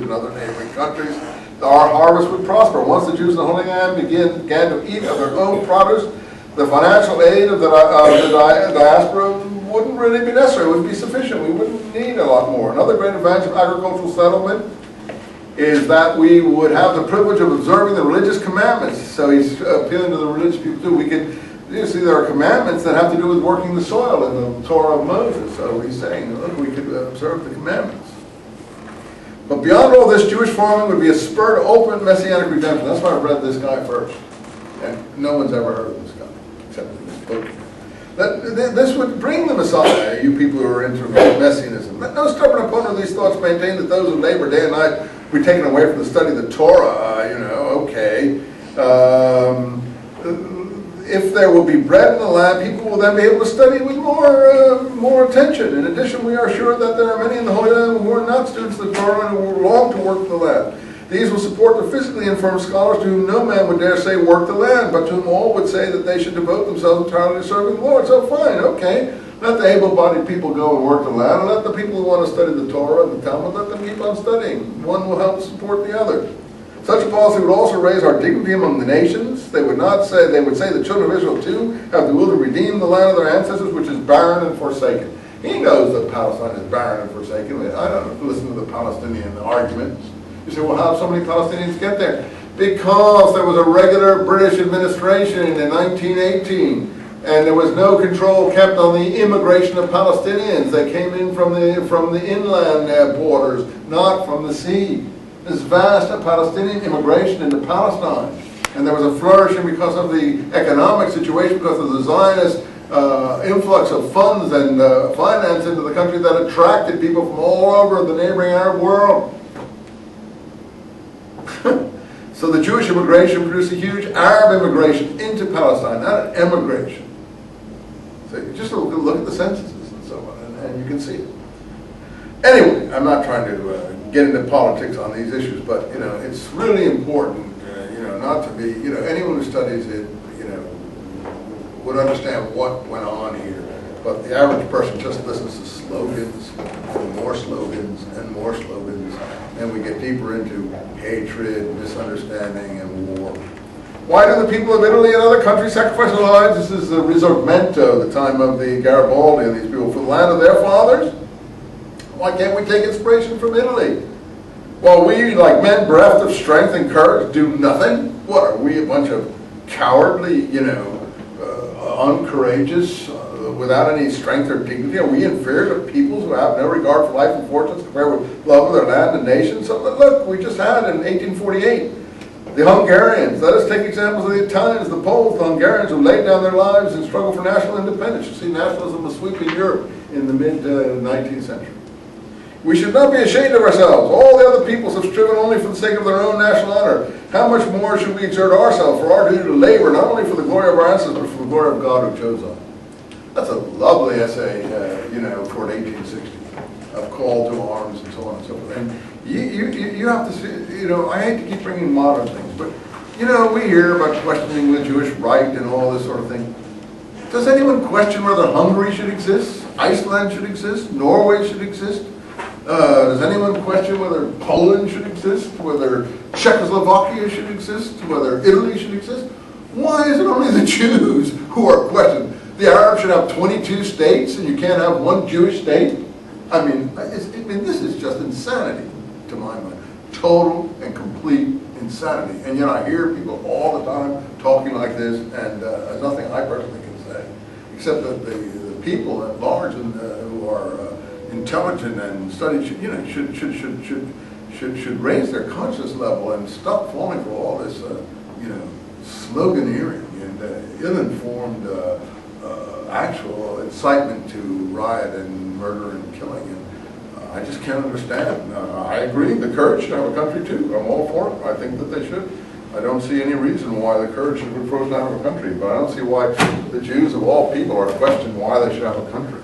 in other neighboring countries, our harvest would prosper. Once the Jews in the Holy Land began to eat of their own produce, the financial aid of the diaspora wouldn't really be necessary. It wouldn't be sufficient. We wouldn't need a lot more. Another great advantage of agricultural settlement is that we would have the privilege of observing the religious commandments. So he's appealing to the religious people too. We could, you see, there are commandments that have to do with working the soil in the Torah of Moses. So he's saying, look, we could observe the commandments. But beyond all this, Jewish farming would be a spur to open messianic redemption. That's why I read this guy first. And no one's ever heard of this guy, except in this book. This would bring the Messiah, you people who are into messianism. Let no stubborn opponent of these thoughts maintain that those who labor day and night be taken away from the study of the Torah, okay. If there will be bread in the land, people will then be able to study with more attention. In addition, we are sure that there are many in the Holy Land who are not students of the Torah and who long to work the land. These will support the physically infirm scholars to whom no man would dare say work the land, but to whom all would say that they should devote themselves entirely to serving the Lord. So fine, okay. Let the able-bodied people go and work the land, and let the people who want to study the Torah and the Talmud, let them keep on studying. One will help support the other. Such a policy would also raise our dignity among the nations. They would say the children of Israel too have the will to redeem the land of their ancestors, which is barren and forsaken. He knows that Palestine is barren and forsaken. I don't listen to the Palestinian arguments. You say, well, how did so many Palestinians get there? Because there was a regular British administration in 1918, and there was no control kept on the immigration of Palestinians. They came in from the inland borders, not from the sea. This vast Palestinian immigration into Palestine. And there was a flourishing because of the economic situation, because of the Zionist influx of funds and finance into the country that attracted people from all over the neighboring Arab world. So the Jewish immigration produced a huge Arab immigration into Palestine, not an emigration. So you just look at the censuses and so on, and you can see it. Anyway, I'm not trying to get into politics on these issues, but it's really important, not to be, anyone who studies it, would understand what went on here. But the average person just listens to slogans, and more slogans, and more slogans, and we get deeper into hatred, misunderstanding, and war. Why do the people of Italy and other countries sacrifice their lives? This is the Risorgimento, the time of the Garibaldi and these people, for the land of their fathers. Why can't we take inspiration from Italy? While we, like men bereft of strength and courage, do nothing? What, are we a bunch of cowardly, uncourageous, without any strength or dignity? Are we inferior to peoples who have no regard for life and fortunes compared with love of their land and nation? So look, we just had in 1848, the Hungarians. Let us take examples of the Italians, the Poles, the Hungarians who laid down their lives in struggle for national independence. You see, nationalism was sweeping Europe in the mid-19th century. We should not be ashamed of ourselves. All the other peoples have striven only for the sake of their own national honor. How much more should we exert ourselves for our duty to labor, not only for the glory of our ancestors, but for the glory of God who chose us? That's a lovely essay, toward 1860, of call to arms and so on and so forth. And you have to see, I hate to keep bringing modern things, but, we hear about questioning the Jewish right and all this sort of thing. Does anyone question whether Hungary should exist, Iceland should exist, Norway should exist? Does anyone question whether Poland should exist, whether Czechoslovakia should exist, whether Italy should exist? Why is it only the Jews who are questioned? The Arabs should have 22 states and you can't have one Jewish state? I mean, this is just insanity to my mind. Total and complete insanity. And yet I hear people all the time talking like this, and there's nothing I personally can say, except that the people at large who are intelligent and studied should raise their conscious level and stop falling for all this sloganeering and ill-informed actual incitement to riot and murder and killing. And I just can't understand. I agree, the Kurds should have a country too. I'm all for it. I think that they should. I don't see any reason why the Kurds should be frozen out of a country, but I don't see why the Jews of all people are questioned why they should have a country.